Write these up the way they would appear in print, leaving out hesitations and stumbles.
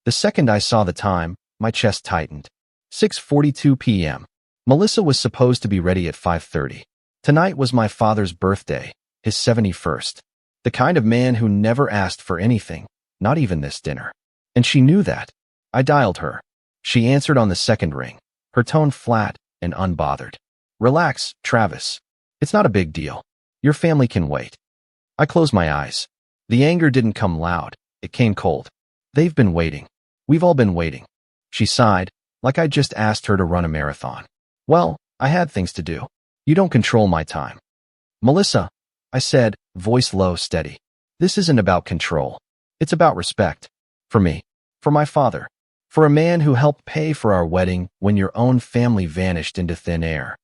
The second I saw the time, my chest tightened. 6:42 p.m. Melissa was supposed to be ready at 5:30. Tonight was my father's birthday, his 71st. The kind of man who never asked for anything, not even this dinner. And she knew that. I dialed her. She answered on the second ring, her tone flat and unbothered. Relax, Travis. It's not a big deal. Your family can wait. I closed my eyes. The anger didn't come loud. It came cold. They've been waiting. We've all been waiting. She sighed, like I'd just asked her to run a marathon. Well, I had things to do. You don't control my time. Melissa, I said, voice low, steady. This isn't about control. It's about respect. For me. For my father. For a man who helped pay for our wedding when your own family vanished into thin air.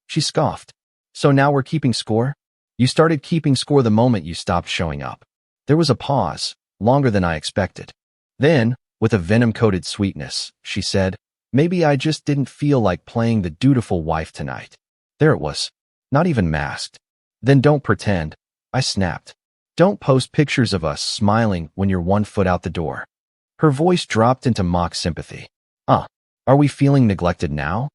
She scoffed. So now we're keeping score? You started keeping score the moment you stopped showing up. There was a pause, longer than I expected. Then, with a venom-coated sweetness, she said, maybe I just didn't feel like playing the dutiful wife tonight. There it was. Not even masked. Then don't pretend. I snapped. Don't post pictures of us smiling when you're 1 foot out the door. Her voice dropped into mock sympathy. Are we feeling neglected now?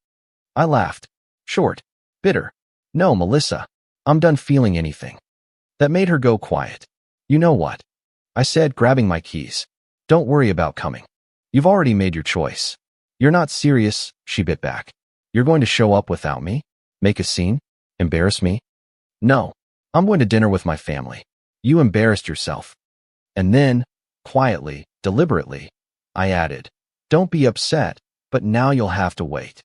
I laughed. Short. Bitter. No, Melissa. I'm done feeling anything. That made her go quiet. You know what? I said, grabbing my keys. Don't worry about coming. You've already made your choice. You're not serious, she bit back. You're going to show up without me? Make a scene? Embarrass me? No. I'm going to dinner with my family. You embarrassed yourself. And then, quietly, deliberately, I added, don't be upset, but now you'll have to wait.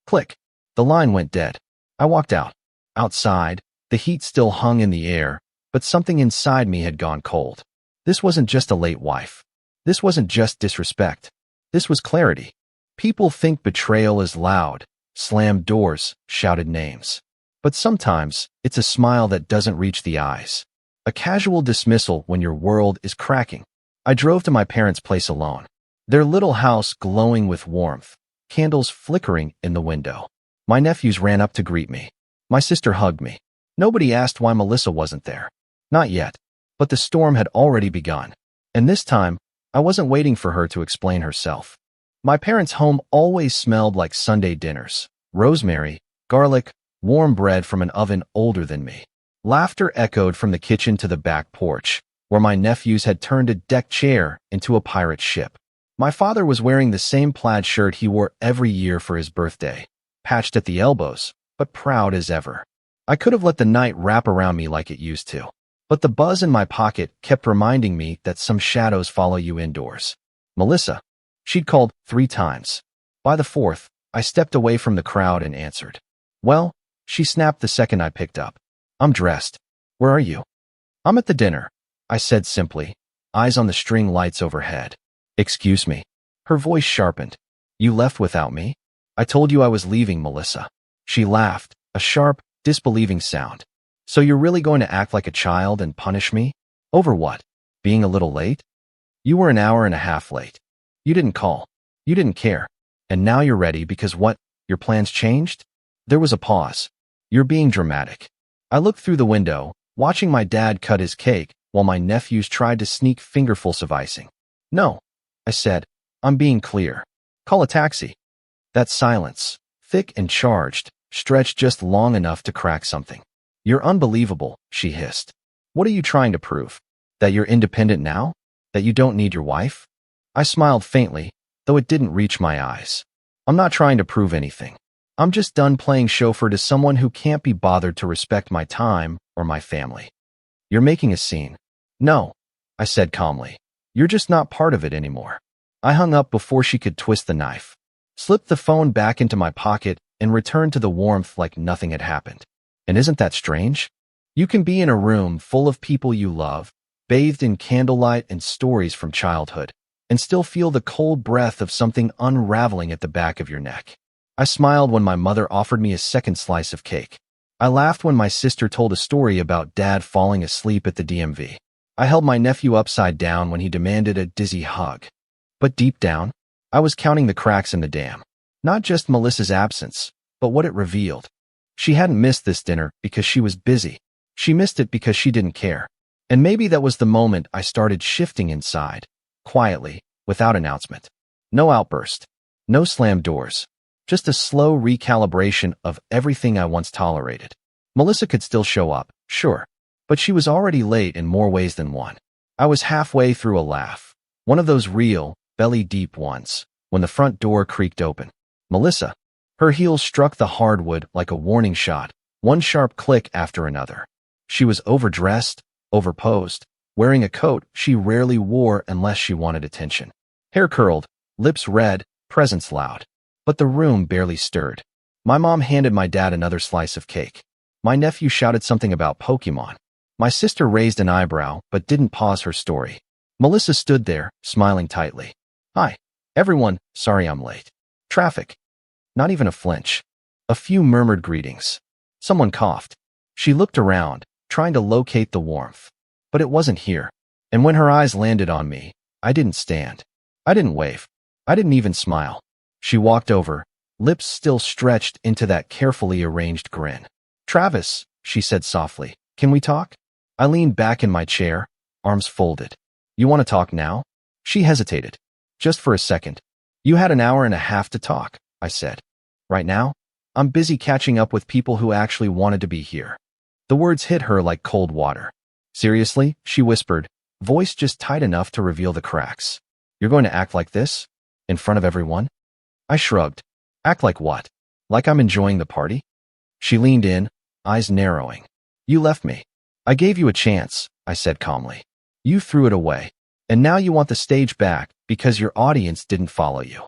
Click. The line went dead. I walked out. Outside, the heat still hung in the air, but something inside me had gone cold. This wasn't just a late wife. This wasn't just disrespect. This was clarity. People think betrayal is loud, slammed doors, shouted names. But sometimes, it's a smile that doesn't reach the eyes. A casual dismissal when your world is cracking. I drove to my parents' place alone. Their little house glowing with warmth, candles flickering in the window. My nephews ran up to greet me. My sister hugged me. Nobody asked why Melissa wasn't there. Not yet. But the storm had already begun. And this time, I wasn't waiting for her to explain herself. My parents' home always smelled like Sunday dinners. Rosemary, garlic, warm bread from an oven older than me. Laughter echoed from the kitchen to the back porch, where my nephews had turned a deck chair into a pirate ship. My father was wearing the same plaid shirt he wore every year for his birthday, patched at the elbows, but proud as ever. I could have let the night wrap around me like it used to. But the buzz in my pocket kept reminding me that some shadows follow you indoors. Melissa. She'd called 3 times. By the 4th, I stepped away from the crowd and answered. Well, she snapped the second I picked up. I'm dressed. Where are you? I'm at the dinner, I said simply, eyes on the string lights overhead. Excuse me. Her voice sharpened. You left without me? I told you I was leaving, Melissa. She laughed, a sharp, disbelieving sound. So you're really going to act like a child and punish me? Over what? Being a little late? You were an hour and a half late. You didn't call. You didn't care. And now you're ready because what? Your plans changed? There was a pause. You're being dramatic. I looked through the window, watching my dad cut his cake while my nephews tried to sneak fingerfuls of icing. No, I said. I'm being clear. Call a taxi. That silence, thick and charged, stretched just long enough to crack something. You're unbelievable, she hissed. What are you trying to prove? That you're independent now? That you don't need your wife? I smiled faintly, though it didn't reach my eyes. I'm not trying to prove anything. I'm just done playing chauffeur to someone who can't be bothered to respect my time or my family. You're making a scene. No, I said calmly. You're just not part of it anymore. I hung up before she could twist the knife, slipped the phone back into my pocket, and returned to the warmth like nothing had happened. And isn't that strange? You can be in a room full of people you love, bathed in candlelight and stories from childhood, and still feel the cold breath of something unraveling at the back of your neck. I smiled when my mother offered me a second slice of cake. I laughed when my sister told a story about Dad falling asleep at the DMV. I held my nephew upside down when he demanded a dizzy hug. But deep down, I was counting the cracks in the dam. Not just Melissa's absence, but what it revealed. She hadn't missed this dinner because she was busy. She missed it because she didn't care. And maybe that was the moment I started shifting inside, quietly, without announcement. No outburst. No slammed doors. Just a slow recalibration of everything I once tolerated. Melissa could still show up, sure, but she was already late in more ways than one. I was halfway through a laugh, one of those real, belly-deep ones, when the front door creaked open. Melissa. Her heels struck the hardwood like a warning shot, one sharp click after another. She was overdressed, overposed, wearing a coat she rarely wore unless she wanted attention. Hair curled, lips red, presence loud. But the room barely stirred. My mom handed my dad another slice of cake. My nephew shouted something about Pokemon. My sister raised an eyebrow but didn't pause her story. Melissa stood there, smiling tightly. Hi, everyone, sorry I'm late. Traffic. Not even a flinch. A few murmured greetings. Someone coughed. She looked around, trying to locate the warmth. But it wasn't here. And when her eyes landed on me, I didn't stand. I didn't wave. I didn't even smile. She walked over, lips still stretched into that carefully arranged grin. Travis, she said softly, can we talk? I leaned back in my chair, arms folded. You want to talk now? She hesitated. Just for a second. You had an hour and a half to talk, I said. Right now, I'm busy catching up with people who actually wanted to be here. The words hit her like cold water. Seriously, she whispered, voice just tight enough to reveal the cracks. You're going to act like this? In front of everyone? I shrugged. Act like what? Like I'm enjoying the party? She leaned in, eyes narrowing. You left me. I gave you a chance, I said calmly. You threw it away. And now you want the stage back because your audience didn't follow you.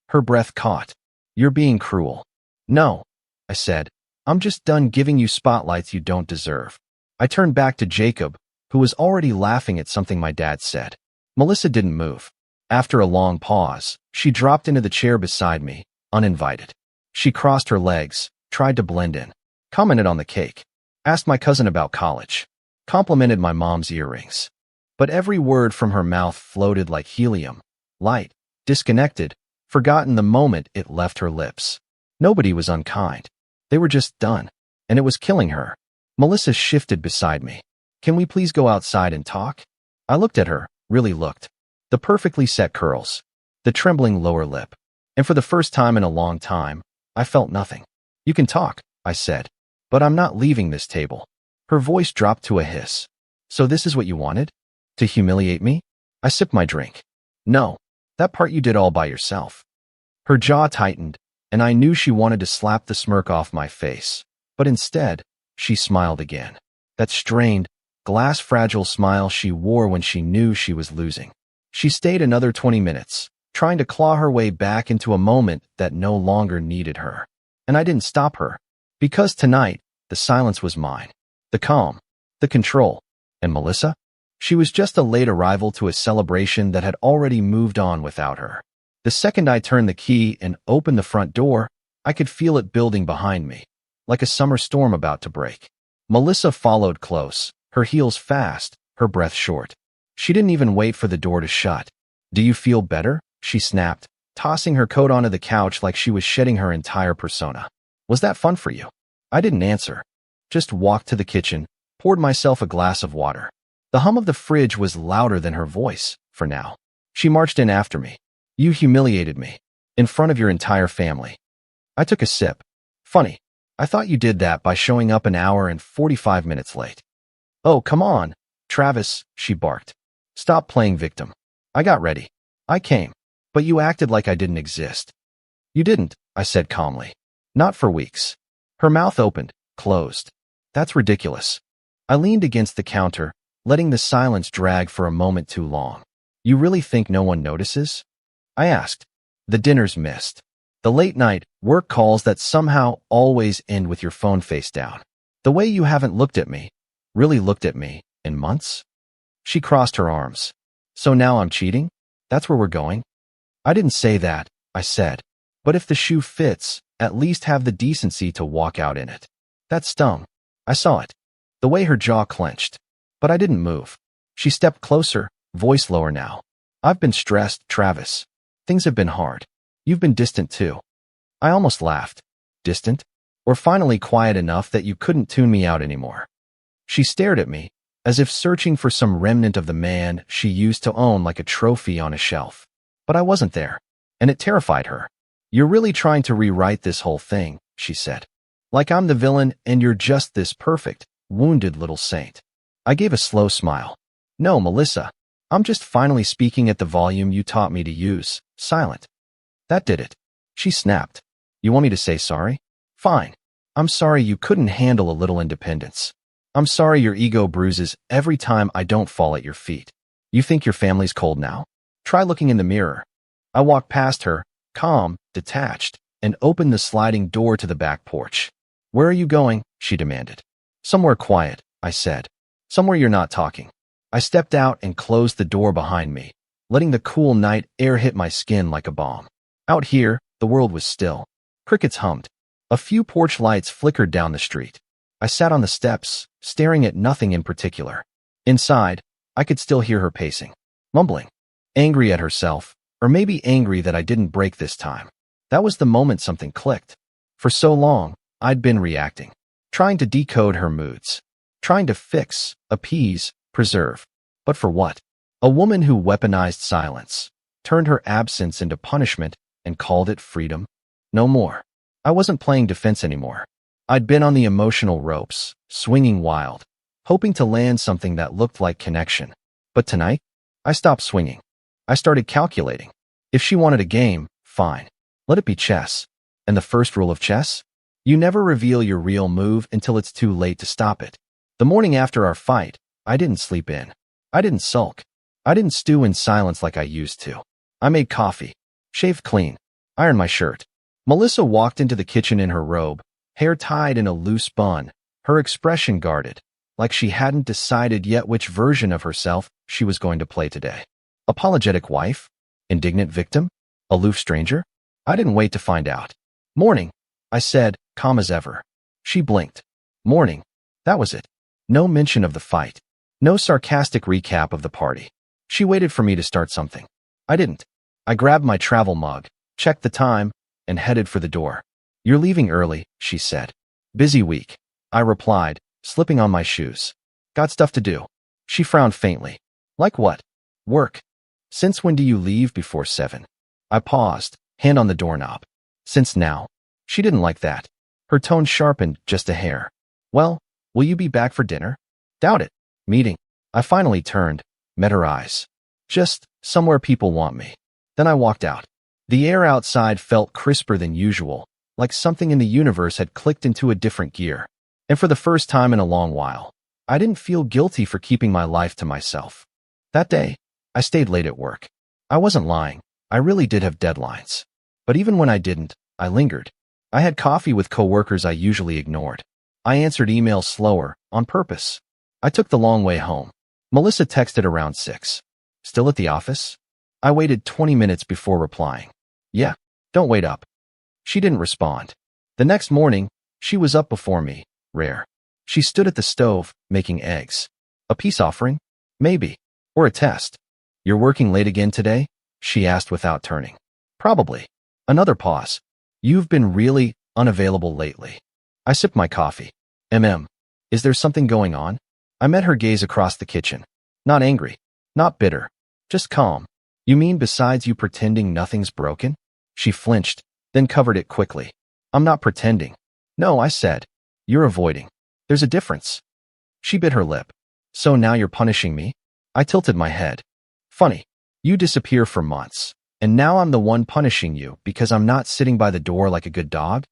Her breath caught. You're being cruel. No, I said. I'm just done giving you spotlights you don't deserve. I turned back to Jacob, who was already laughing at something my dad said. Melissa didn't move. After a long pause, she dropped into the chair beside me, uninvited. She crossed her legs, tried to blend in, commented on the cake, asked my cousin about college, complimented my mom's earrings. But every word from her mouth floated like helium, light, disconnected, forgotten the moment it left her lips. Nobody was unkind. They were just done, and it was killing her. Melissa shifted beside me. Can we please go outside and talk? I looked at her, really looked. The perfectly set curls, the trembling lower lip. And for the first time in a long time, I felt nothing. You can talk, I said, but I'm not leaving this table. Her voice dropped to a hiss. So this is what you wanted? To humiliate me? I sipped my drink. No, that part you did all by yourself. Her jaw tightened, and I knew she wanted to slap the smirk off my face. But instead, she smiled again. That strained, glass-fragile smile she wore when she knew she was losing. She stayed another 20 minutes, trying to claw her way back into a moment that no longer needed her. And I didn't stop her. Because tonight, the silence was mine. The calm, the control. And Melissa? She was just a late arrival to a celebration that had already moved on without her. The second I turned the key and opened the front door, I could feel it building behind me, like a summer storm about to break. Melissa followed close, her heels fast, her breath short. She didn't even wait for the door to shut. Do you feel better? She snapped, tossing her coat onto the couch like she was shedding her entire persona. Was that fun for you? I didn't answer. Just walked to the kitchen, poured myself a glass of water. The hum of the fridge was louder than her voice, for now. She marched in after me. You humiliated me. In front of your entire family. I took a sip. Funny. I thought you did that by showing up an hour and 45 minutes late. Oh, come on, Travis, she barked. Stop playing victim. I got ready. I came. But you acted like I didn't exist. You didn't, I said calmly. Not for weeks. Her mouth opened, closed. That's ridiculous. I leaned against the counter, letting the silence drag for a moment too long. You really think no one notices? I asked. The dinners missed. The late night work calls that somehow always end with your phone face down. The way you haven't looked at me, really looked at me, in months? She crossed her arms. So now I'm cheating? That's where we're going? I didn't say that, I said. But if the shoe fits, at least have the decency to walk out in it. That stung. I saw it. The way her jaw clenched. But I didn't move. She stepped closer, voice lower now. I've been stressed, Travis. Things have been hard. You've been distant too. I almost laughed. Distant? Or finally quiet enough that you couldn't tune me out anymore. She stared at me, as if searching for some remnant of the man she used to own like a trophy on a shelf. But I wasn't there, and it terrified her. "You're really trying to rewrite this whole thing," she said. "Like I'm the villain and you're just this perfect, wounded little saint." I gave a slow smile. "No, Melissa. I'm just finally speaking at the volume you taught me to use, silent." That did it. She snapped. "You want me to say sorry? Fine. I'm sorry you couldn't handle a little independence. I'm sorry your ego bruises every time I don't fall at your feet. You think your family's cold now? Try looking in the mirror." I walked past her, calm, detached, and opened the sliding door to the back porch. "Where are you going?" she demanded. "Somewhere quiet," I said. "Somewhere you're not talking." I stepped out and closed the door behind me, letting the cool night air hit my skin like a bomb. Out here, the world was still. Crickets hummed. A few porch lights flickered down the street. I sat on the steps, staring at nothing in particular. Inside, I could still hear her pacing, mumbling, angry at herself, or maybe angry that I didn't break this time. That was the moment something clicked. For so long, I'd been reacting, trying to decode her moods, trying to fix, appease, preserve. But for what? A woman who weaponized silence, turned her absence into punishment, and called it freedom? No more. I wasn't playing defense anymore. I'd been on the emotional ropes, swinging wild, hoping to land something that looked like connection. But tonight, I stopped swinging. I started calculating. If she wanted a game, fine. Let it be chess. And the first rule of chess? You never reveal your real move until it's too late to stop it. The morning after our fight, I didn't sleep in. I didn't sulk. I didn't stew in silence like I used to. I made coffee, shaved clean, ironed my shirt. Melissa walked into the kitchen in her robe, hair tied in a loose bun, her expression guarded, like she hadn't decided yet which version of herself she was going to play today. Apologetic wife? Indignant victim? Aloof stranger? I didn't wait to find out. "Morning," I said, calm as ever. She blinked. "Morning." That was it. No mention of the fight. No sarcastic recap of the party. She waited for me to start something. I didn't. I grabbed my travel mug, checked the time, and headed for the door. "You're leaving early," she said. "Busy week," I replied, slipping on my shoes. "Got stuff to do." She frowned faintly. "Like what?" "Work." "Since when do you leave before 7? I paused, hand on the doorknob. "Since now." She didn't like that. Her tone sharpened just a hair. "Well, will you be back for dinner?" "Doubt it." "Meeting." I finally turned, met her eyes. "Just somewhere people want me." Then I walked out. The air outside felt crisper than usual, like something in the universe had clicked into a different gear. And for the first time in a long while, I didn't feel guilty for keeping my life to myself. That day, I stayed late at work. I wasn't lying. I really did have deadlines. But even when I didn't, I lingered. I had coffee with coworkers I usually ignored. I answered emails slower, on purpose. I took the long way home. Melissa texted around 6. "Still at the office?" I waited 20 minutes before replying. "Yeah, don't wait up." She didn't respond. The next morning, she was up before me, rare. She stood at the stove, making eggs. A peace offering? Maybe. Or a test. "You're working late again today?" she asked without turning. "Probably." Another pause. "You've been really unavailable lately." I sipped my coffee. Is there something going on?" I met her gaze across the kitchen. Not angry. Not bitter. Just calm. "You mean besides you pretending nothing's broken?" She flinched, then covered it quickly. "I'm not pretending." "No," I said. "You're avoiding. There's a difference." She bit her lip. "So now you're punishing me?" I tilted my head. "Funny. You disappear for months, and now I'm the one punishing you because I'm not sitting by the door like a good dog?"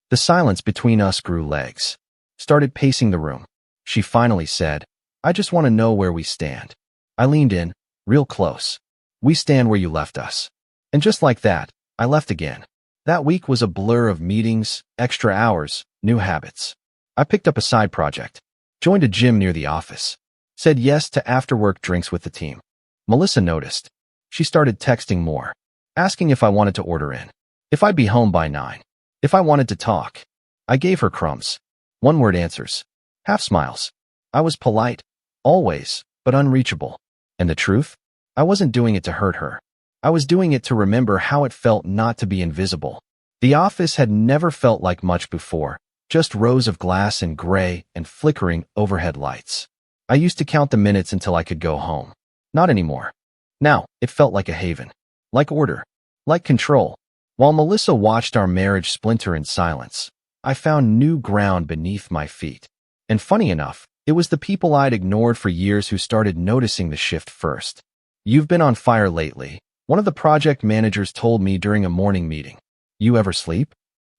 The silence between us grew legs. Started pacing the room. She finally said, "I just want to know where we stand." I leaned in, real close. "We stand where you left us." And just like that, I left again. That week was a blur of meetings, extra hours, new habits. I picked up a side project, joined a gym near the office, said yes to after-work drinks with the team. Melissa noticed. She started texting more, asking if I wanted to order in, if I'd be home by 9, if I wanted to talk. I gave her crumbs. One-word answers. Half smiles. I was polite, always, but unreachable. And the truth? I wasn't doing it to hurt her. I was doing it to remember how it felt not to be invisible. The office had never felt like much before, just rows of glass and gray and flickering overhead lights. I used to count the minutes until I could go home. Not anymore. Now, it felt like a haven. Like order. Like control. While Melissa watched our marriage splinter in silence, I found new ground beneath my feet. And funny enough, it was the people I'd ignored for years who started noticing the shift first. "You've been on fire lately," one of the project managers told me during a morning meeting. "You ever sleep?"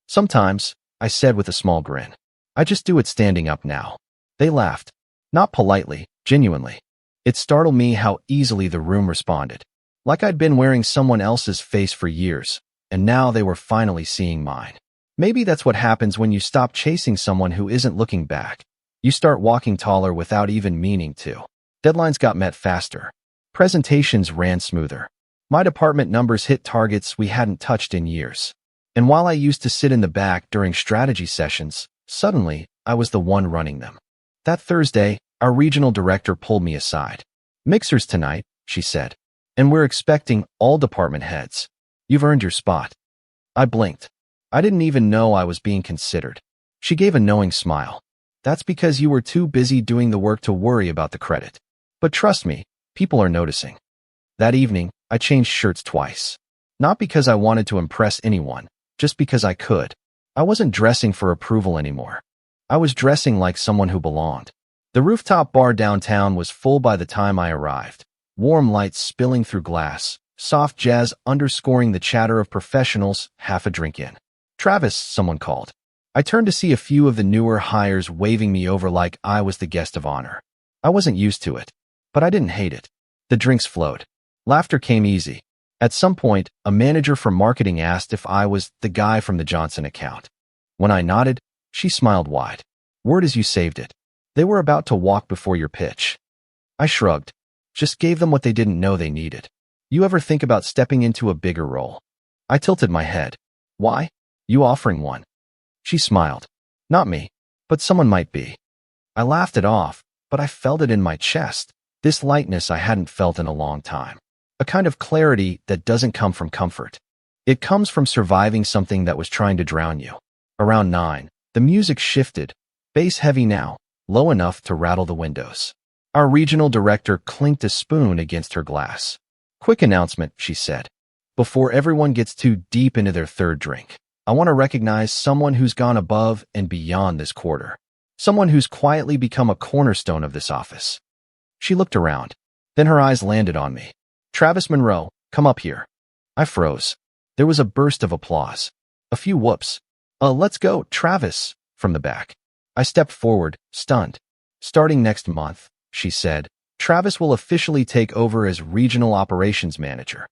"Sometimes," I said with a small grin. "I just do it standing up now." They laughed. Not politely, genuinely. It startled me how easily the room responded. Like I'd been wearing someone else's face for years, and now they were finally seeing mine. Maybe that's what happens when you stop chasing someone who isn't looking back. You start walking taller without even meaning to. Deadlines got met faster. Presentations ran smoother. My department numbers hit targets we hadn't touched in years. And while I used to sit in the back during strategy sessions, suddenly I was the one running them. That Thursday, our regional director pulled me aside. "Mixers tonight," she said. "And we're expecting all department heads. You've earned your spot." I blinked. I didn't even know I was being considered. She gave a knowing smile. "That's because you were too busy doing the work to worry about the credit. But trust me, people are noticing." That evening, I changed shirts twice. Not because I wanted to impress anyone, just because I could. I wasn't dressing for approval anymore. I was dressing like someone who belonged. The rooftop bar downtown was full by the time I arrived. Warm lights spilling through glass, soft jazz underscoring the chatter of professionals, half a drink in. "Travis," someone called. I turned to see a few of the newer hires waving me over like I was the guest of honor. I wasn't used to it, but I didn't hate it. The drinks flowed. Laughter came easy. At some point, a manager from marketing asked if I was the guy from the Johnson account. When I nodded, she smiled wide. "Word is you saved it. They were about to walk before your pitch." I shrugged. Just gave them what they didn't know they needed. "You ever think about stepping into a bigger role?" I tilted my head. "Why? You offering one?" She smiled. "Not me, but someone might be." I laughed it off, but I felt it in my chest. This lightness I hadn't felt in a long time. A kind of clarity that doesn't come from comfort. It comes from surviving something that was trying to drown you. Around 9, the music shifted, bass heavy now, low enough to rattle the windows. Our regional director clinked a spoon against her glass. "Quick announcement," she said. "Before everyone gets too deep into their third drink, I want to recognize someone who's gone above and beyond this quarter. Someone who's quietly become a cornerstone of this office." She looked around. Then her eyes landed on me. "Travis Monroe, come up here." I froze. There was a burst of applause. A few whoops. Let's go, Travis," from the back. I stepped forward, stunned. "Starting next month," she said, "Travis will officially take over as Regional Operations Manager."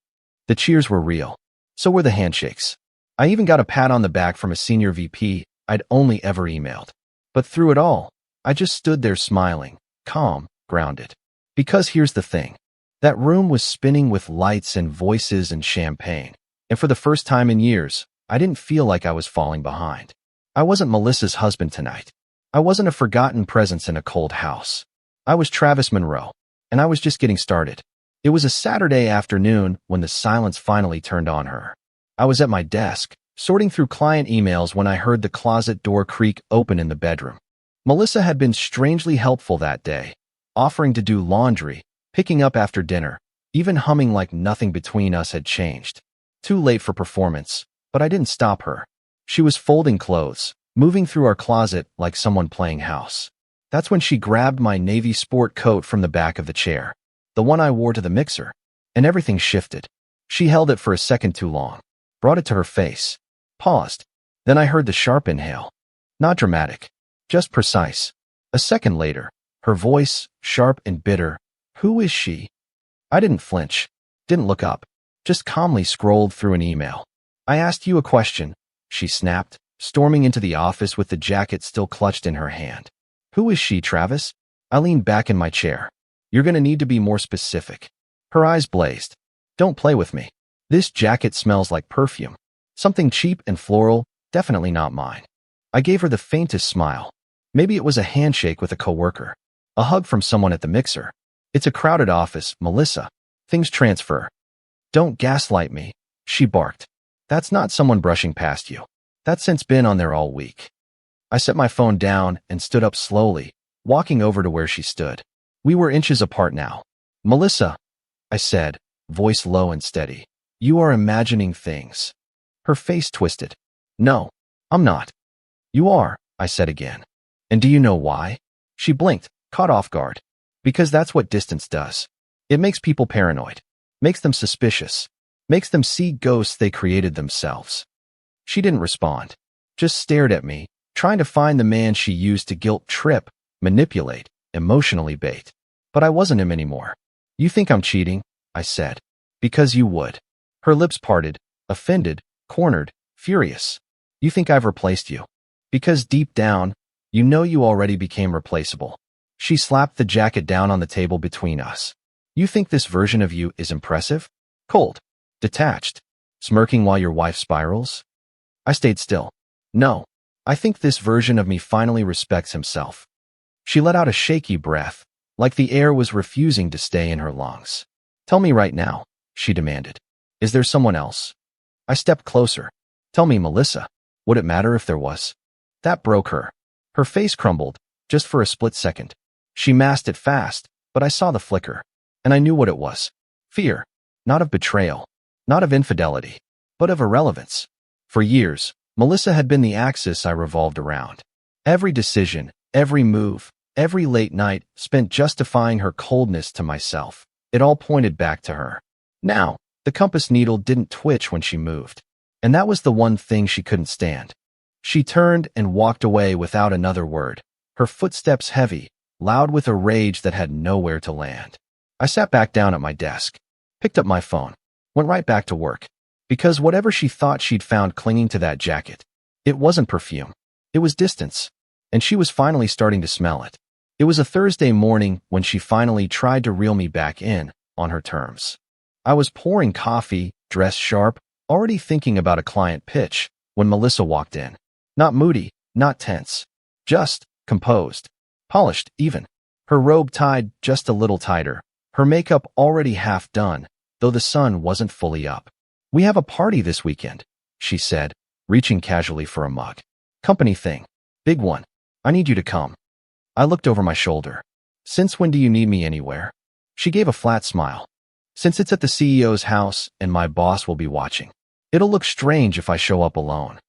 The cheers were real. So were the handshakes. I even got a pat on the back from a senior VP I'd only ever emailed. But through it all, I just stood there smiling, calm, grounded. Because here's the thing. That room was spinning with lights and voices and champagne. And for the first time in years, I didn't feel like I was falling behind. I wasn't Melissa's husband tonight. I wasn't a forgotten presence in a cold house. I was Travis Monroe, and I was just getting started. It was a Saturday afternoon when the silence finally turned on her. I was at my desk, sorting through client emails when I heard the closet door creak open in the bedroom. Melissa had been strangely helpful that day, offering to do laundry, picking up after dinner, even humming like nothing between us had changed. Too late for performance, but I didn't stop her. She was folding clothes, moving through our closet like someone playing house. That's when she grabbed my navy sport coat from the back of the chair, the one I wore to the mixer, and everything shifted. She held it for a second too long, brought it to her face, paused. Then I heard the sharp inhale. Not dramatic, just precise. A second later, her voice, sharp and bitter. "Who is she?" I didn't flinch, didn't look up, just calmly scrolled through an email. "I asked you a question," she snapped, storming into the office with the jacket still clutched in her hand. "Who is she, Travis?" I leaned back in my chair. "You're gonna need to be more specific." Her eyes blazed. "Don't play with me. This jacket smells like perfume. Something cheap and floral, definitely not mine." I gave her the faintest smile. Maybe it was a handshake with a coworker, a hug from someone at the mixer. "It's a crowded office, Melissa. Things transfer." "Don't gaslight me," she barked. "That's not someone brushing past you. That's since been on there all week." I set my phone down and stood up slowly, walking over to where she stood. We were inches apart now. "Melissa," I said, voice low and steady, You are imagining things. Her face twisted. No, I'm not. You are, I said again. And do you know why? She blinked, caught off guard. Because that's what distance does. It makes people paranoid, makes them suspicious, makes them see ghosts they created themselves. She didn't respond, just stared at me, trying to find the man she used to guilt trip, manipulate, emotionally bait. But I wasn't him anymore. You think I'm cheating? I said. Because you would. Her lips parted, offended, cornered, furious. You think I've replaced you? Because deep down, you know you already became replaceable. She slapped the jacket down on the table between us. You think this version of you is impressive? Cold, detached, smirking while your wife spirals? I stayed still. No, I think this version of me finally respects himself. She let out a shaky breath, like the air was refusing to stay in her lungs. Tell me right now, she demanded. Is there someone else? I stepped closer. Tell me, Melissa. Would it matter if there was? That broke her. Her face crumbled, just for a split second. She masked it fast, but I saw the flicker. And I knew what it was. Fear. Not of betrayal. Not of infidelity. But of irrelevance. For years, Melissa had been the axis I revolved around. Every decision, every move, every late night spent justifying her coldness to myself. It all pointed back to her. Now, the compass needle didn't twitch when she moved. And that was the one thing she couldn't stand. She turned and walked away without another word, her footsteps heavy, loud with a rage that had nowhere to land. I sat back down at my desk, picked up my phone, went right back to work. Because whatever she thought she'd found clinging to that jacket, it wasn't perfume. It was distance. And she was finally starting to smell it. It was a Thursday morning when she finally tried to reel me back in, on her terms. I was pouring coffee, dressed sharp, already thinking about a client pitch, when Melissa walked in. Not moody, not tense. Just composed. Polished, even. Her robe tied just a little tighter. Her makeup already half done, though the sun wasn't fully up. We have a party this weekend, she said, reaching casually for a mug. Company thing. Big one. I need you to come. I looked over my shoulder. Since when do you need me anywhere? She gave a flat smile. Since it's at the CEO's house and my boss will be watching. It'll look strange if I show up alone.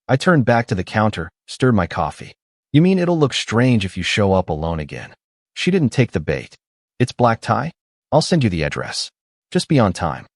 I turned back to the counter, stirred my coffee. You mean it'll look strange if you show up alone again? She didn't take the bait. It's black tie? I'll send you the address. Just be on time.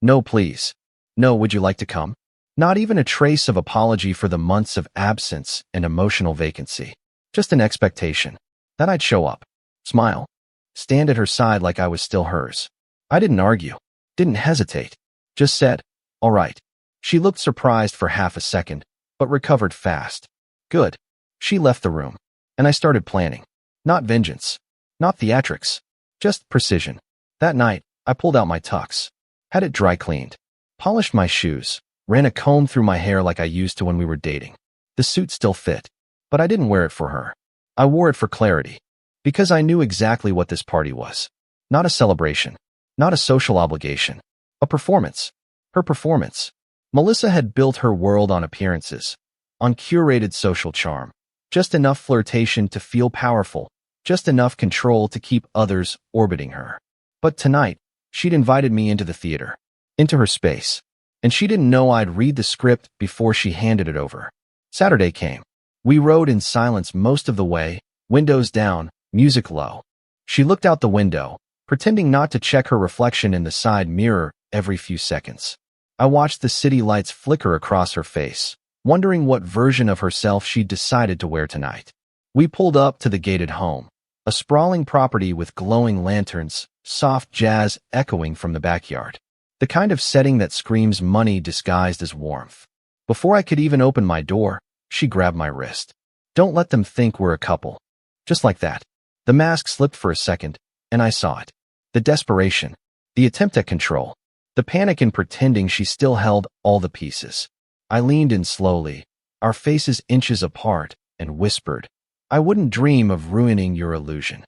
No, please. No, would you like to come? Not even a trace of apology for the months of absence and emotional vacancy. Just an expectation that I'd show up, smile, stand at her side like I was still hers. I didn't argue, didn't hesitate, just said, all right. She looked surprised for half a second, but recovered fast. Good. She left the room, and I started planning. Not vengeance, not theatrics, just precision. That night, I pulled out my tux, had it dry cleaned, polished my shoes, ran a comb through my hair like I used to when we were dating. The suit still fit, but I didn't wear it for her. I wore it for clarity, because I knew exactly what this party was. Not a celebration, not a social obligation, a performance. Her performance. Melissa had built her world on appearances, on curated social charm. Just enough flirtation to feel powerful, just enough control to keep others orbiting her. But tonight, she'd invited me into the theater, into her space, and she didn't know I'd read the script before she handed it over. Saturday came. We rode in silence most of the way, windows down, music low. She looked out the window, pretending not to check her reflection in the side mirror every few seconds. I watched the city lights flicker across her face, wondering what version of herself she'd decided to wear tonight. We pulled up to the gated home, a sprawling property with glowing lanterns, soft jazz echoing from the backyard. The kind of setting that screams money disguised as warmth. Before I could even open my door, she grabbed my wrist. Don't let them think we're a couple. Just like that. The mask slipped for a second, and I saw it. The desperation, the attempt at control, the panic in pretending she still held all the pieces. I leaned in slowly, our faces inches apart, and whispered, I wouldn't dream of ruining your illusion.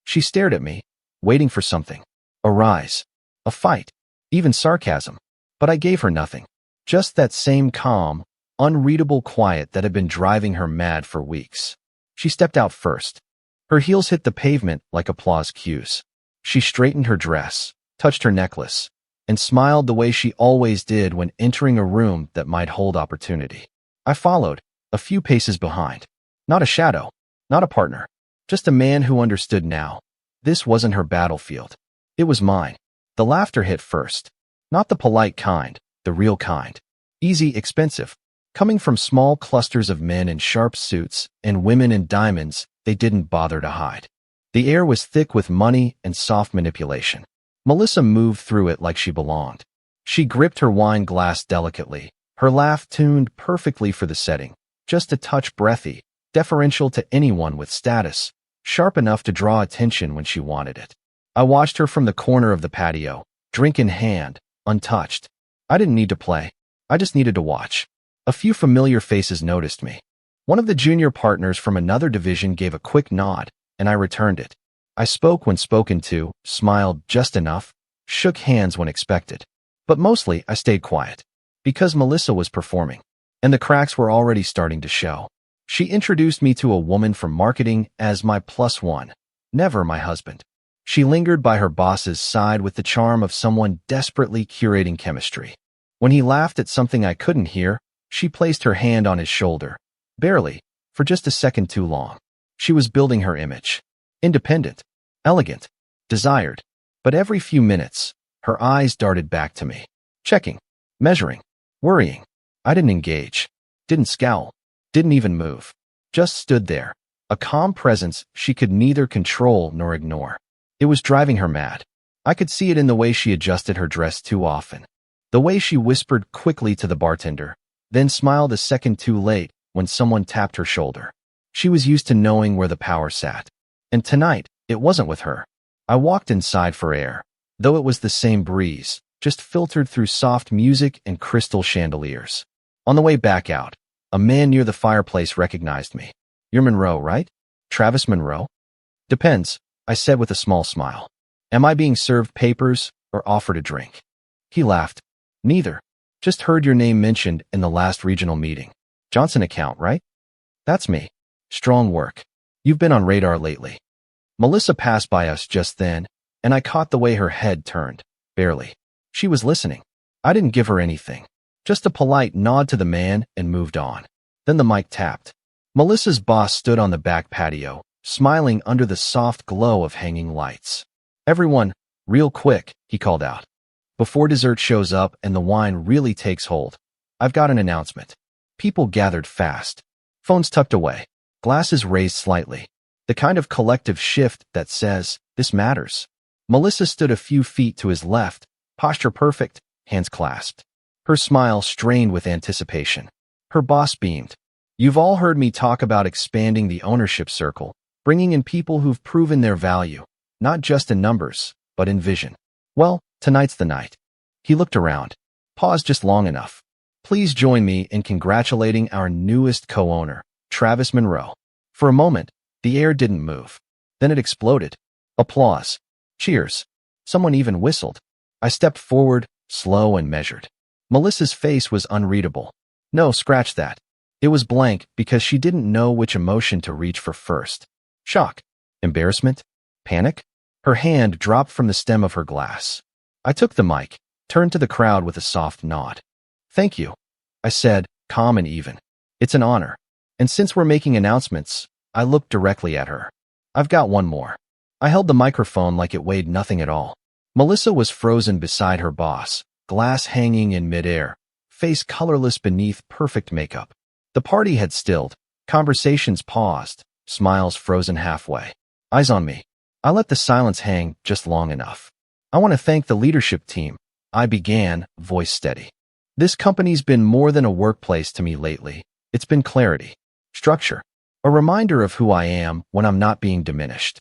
She stared at me, waiting for something. A rise, a fight, even sarcasm. But I gave her nothing. Just that same calm, unreadable quiet that had been driving her mad for weeks. She stepped out first. Her heels hit the pavement like applause cues. She straightened her dress, touched her necklace, and smiled the way she always did when entering a room that might hold opportunity. I followed, a few paces behind. Not a shadow, not a partner, just a man who understood now. This wasn't her battlefield. It was mine. The laughter hit first. Not the polite kind, the real kind. Easy, expensive. Coming from small clusters of men in sharp suits and women in diamonds they didn't bother to hide. The air was thick with money and soft manipulation. Melissa moved through it like she belonged. She gripped her wine glass delicately, her laugh tuned perfectly for the setting, just a touch breathy, deferential to anyone with status, sharp enough to draw attention when she wanted it. I watched her from the corner of the patio, drink in hand, untouched. I didn't need to play. I just needed to watch. A few familiar faces noticed me. One of the junior partners from another division gave a quick nod, and I returned it. I spoke when spoken to, smiled just enough, shook hands when expected. But mostly, I stayed quiet. Because Melissa was performing, and the cracks were already starting to show. She introduced me to a woman from marketing as my +1, never my husband. She lingered by her boss's side with the charm of someone desperately curating chemistry. When he laughed at something I couldn't hear, she placed her hand on his shoulder. Barely, for just a second too long. She was building her image. Independent, elegant, desired. But every few minutes, her eyes darted back to me. Checking, measuring, worrying. I didn't engage, didn't scowl, didn't even move. Just stood there, a calm presence she could neither control nor ignore. It was driving her mad. I could see it in the way she adjusted her dress too often. The way she whispered quickly to the bartender, then smiled a second too late when someone tapped her shoulder. She was used to knowing where the power sat. And tonight, it wasn't with her. I walked inside for air, though it was the same breeze, just filtered through soft music and crystal chandeliers. On the way back out, a man near the fireplace recognized me. "You're Monroe, right? Travis Monroe?" "Depends," I said with a small smile. "Am I being served papers or offered a drink?" He laughed. "Neither. Just heard your name mentioned in the last regional meeting. Johnson account, right?" "That's me. Strong work. You've been on radar lately." Melissa passed by us just then, and I caught the way her head turned. Barely. She was listening. I didn't give her anything. Just a polite nod to the man and moved on. Then the mic tapped. Melissa's boss stood on the back patio, smiling under the soft glow of hanging lights. "Everyone, real quick," he called out. "Before dessert shows up and the wine really takes hold, I've got an announcement." People gathered fast. Phones tucked away. Glasses raised slightly. The kind of collective shift that says, "This matters." Melissa stood a few feet to his left, posture perfect, hands clasped. Her smile strained with anticipation. Her boss beamed. "You've all heard me talk about expanding the ownership circle, bringing in people who've proven their value, not just in numbers, but in vision. Well, tonight's the night." He looked around, paused just long enough. "Please join me in congratulating our newest co-owner, Travis Monroe." For a moment, the air didn't move. Then it exploded. Applause. Cheers. Someone even whistled. I stepped forward, slow and measured. Melissa's face was unreadable. No, scratch that. It was blank because she didn't know which emotion to reach for first. Shock. Embarrassment. Panic. Her hand dropped from the stem of her glass. I took the mic, turned to the crowd with a soft nod. "Thank you," I said, calm and even. "It's an honor. And since we're making announcements," I looked directly at her. "I've got one more." I held the microphone like it weighed nothing at all. Melissa was frozen beside her boss, glass hanging in midair, face colorless beneath perfect makeup. The party had stilled, conversations paused, smiles frozen halfway. Eyes on me. I let the silence hang just long enough. "I want to thank the leadership team," I began, voice steady. "This company's been more than a workplace to me lately. It's been clarity, structure, a reminder of who I am when I'm not being diminished."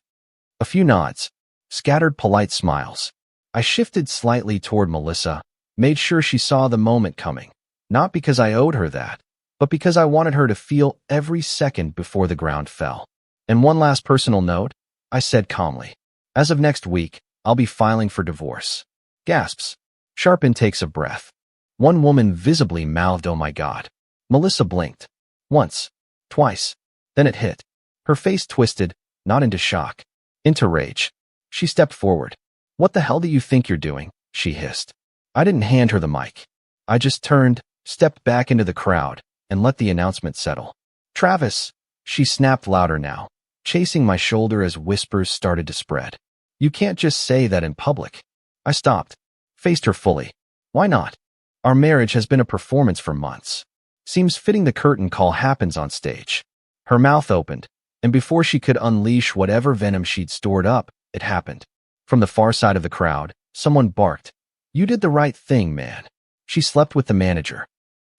A few nods, scattered polite smiles. I shifted slightly toward Melissa, made sure she saw the moment coming, not because I owed her that, but because I wanted her to feel every second before the ground fell. "And one last personal note," I said calmly. "As of next week, I'll be filing for divorce." Gasps. Sharp intakes of breath. One woman visibly mouthed, "Oh my God." Melissa blinked. Once. Twice. Then it hit. Her face twisted, not into shock, into rage. She stepped forward. "What the hell do you think you're doing?" she hissed. I didn't hand her the mic. I just turned, stepped back into the crowd, and let the announcement settle. Travis, she snapped louder now, chasing my shoulder as whispers started to spread. You can't just say that in public. I stopped, faced her fully. Why not? Our marriage has been a performance for months. Seems fitting the curtain call happens on stage. Her mouth opened, and before she could unleash whatever venom she'd stored up, it happened. From the far side of the crowd, someone barked. You did the right thing, man. She slept with the manager.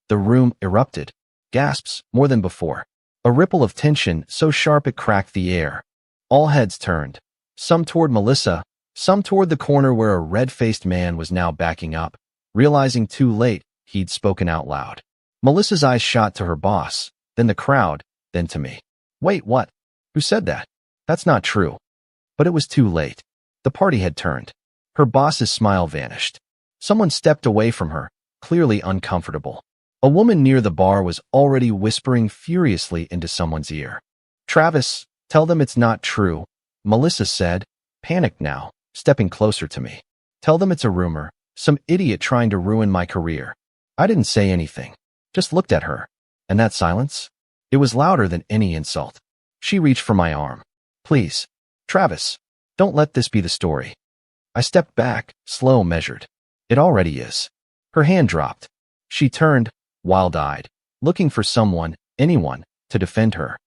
The room erupted. Gasps, more than before. A ripple of tension so sharp it cracked the air. All heads turned. Some toward Melissa, some toward the corner where a red-faced man was now backing up. Realizing too late, he'd spoken out loud. Melissa's eyes shot to her boss, then the crowd, then to me. Wait, what? Who said that? That's not true. But it was too late. The party had turned. Her boss's smile vanished. Someone stepped away from her, clearly uncomfortable. A woman near the bar was already whispering furiously into someone's ear. Travis, tell them it's not true, Melissa said, panicked now, stepping closer to me. Tell them it's a rumor, some idiot trying to ruin my career. I didn't say anything, just looked at her. And that silence? It was louder than any insult. She reached for my arm. Please, Travis, don't let this be the story. I stepped back, slow, measured. It already is. Her hand dropped. She turned, wild-eyed, looking for someone, anyone, to defend her.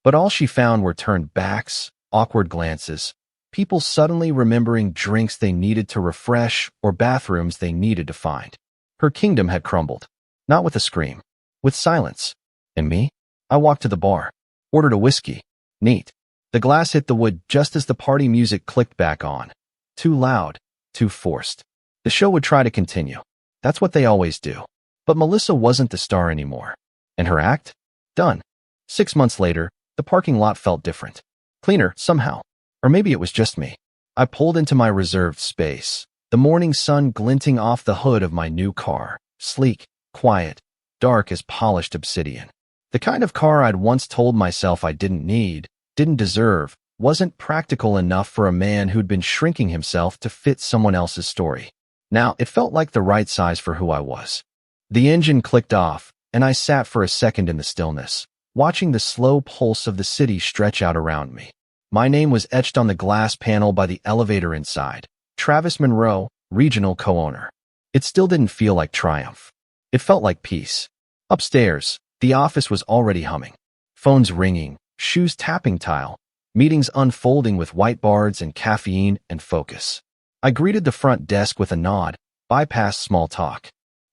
But all she found were turned backs, awkward glances, people suddenly remembering drinks they needed to refresh or bathrooms they needed to find. Her kingdom had crumbled. Not with a scream. With silence. And me? I walked to the bar. Ordered a whiskey. Neat. The glass hit the wood just as the party music clicked back on. Too loud. Too forced. The show would try to continue. That's what they always do. But Melissa wasn't the star anymore. And her act? Done. 6 months later, the parking lot felt different. Cleaner, somehow. Or maybe it was just me. I pulled into my reserved space, the morning sun glinting off the hood of my new car, sleek, quiet, dark as polished obsidian. The kind of car I'd once told myself I didn't need, didn't deserve, wasn't practical enough for a man who'd been shrinking himself to fit someone else's story. Now, it felt like the right size for who I was. The engine clicked off, and I sat for a second in the stillness, watching the slow pulse of the city stretch out around me. My name was etched on the glass panel by the elevator inside. Travis Monroe, regional co-owner. It still didn't feel like triumph. It felt like peace. Upstairs, the office was already humming. Phones ringing, shoes tapping tile, meetings unfolding with whiteboards and caffeine and focus. I greeted the front desk with a nod, bypassed small talk.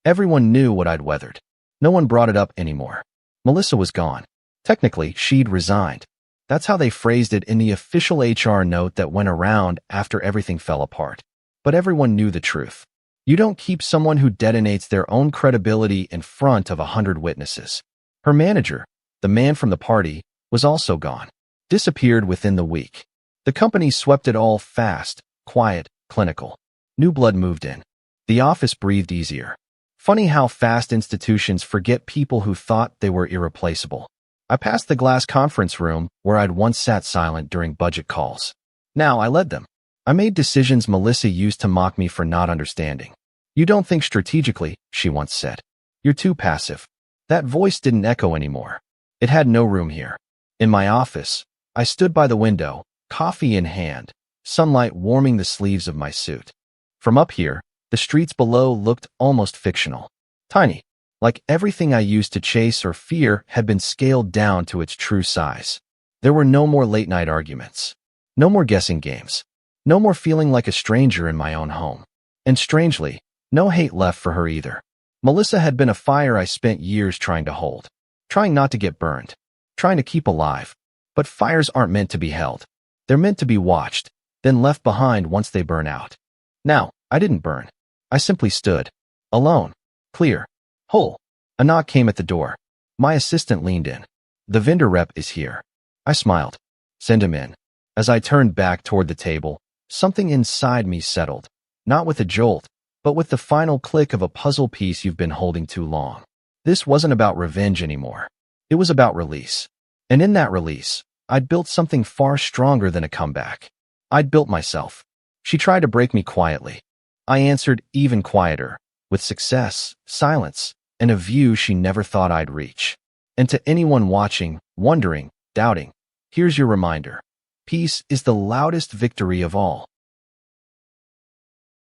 Everyone knew what I'd weathered. No one brought it up anymore. Melissa was gone. Technically, she'd resigned. That's how they phrased it in the official HR note that went around after everything fell apart. But everyone knew the truth. You don't keep someone who detonates their own credibility in front of 100 witnesses. Her manager, the man from the party, was also gone. Disappeared within the week. The company swept it all fast, quiet, clinical. New blood moved in. The office breathed easier. Funny how fast institutions forget people who thought they were irreplaceable. I passed the glass conference room where I'd once sat silent during budget calls. Now I led them. I made decisions Melissa used to mock me for not understanding. You don't think strategically, she once said. You're too passive. That voice didn't echo anymore. It had no room here. In my office, I stood by the window, coffee in hand, sunlight warming the sleeves of my suit. From up here, the streets below looked almost fictional. Tiny. Like everything I used to chase or fear had been scaled down to its true size. There were no more late-night arguments. No more guessing games. No more feeling like a stranger in my own home. And strangely, no hate left for her either. Melissa had been a fire I spent years trying to hold. Trying not to get burned. Trying to keep alive. But fires aren't meant to be held. They're meant to be watched, then left behind once they burn out. Now, I didn't burn. I simply stood. Alone. Clear. Whole. A knock came at the door. My assistant leaned in. The vendor rep is here. I smiled. Send him in. As I turned back toward the table, something inside me settled. Not with a jolt, but with the final click of a puzzle piece you've been holding too long. This wasn't about revenge anymore. It was about release. And in that release, I'd built something far stronger than a comeback. I'd built myself. She tried to break me quietly. I answered even quieter, with success, silence, and a view she never thought I'd reach. And to anyone watching, wondering, doubting, here's your reminder. Peace is the loudest victory of all.